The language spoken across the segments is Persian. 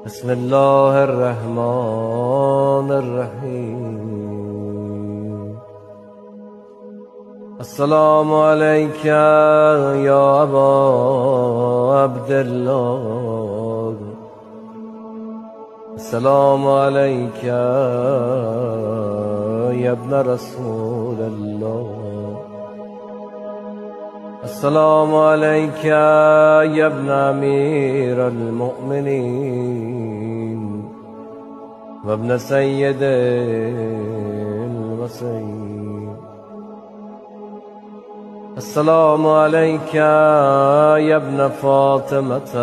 بسم الله الرحمن الرحیم. السلام علیک یا ابا عبدالله. السلام علیک یا ابن رسول الله. السلام علیک یا ابن امیر المؤمنین و ابن سید المرسلین. السلام علیک یا ابن فاطمة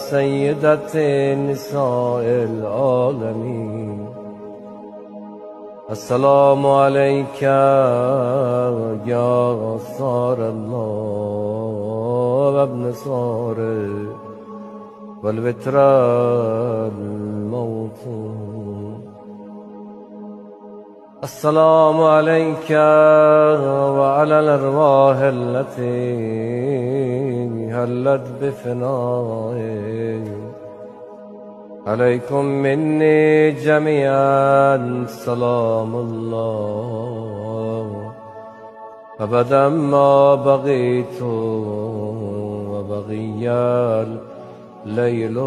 سیدة نساء العالمین. السلام علیک یا سار الله و ابن سار و الوتر الموتون. السلام علیک و علی الارواح التي حلت بفنائك. عليكم مني جميعا سلام الله أبدا ما بقيت وبقي الليل.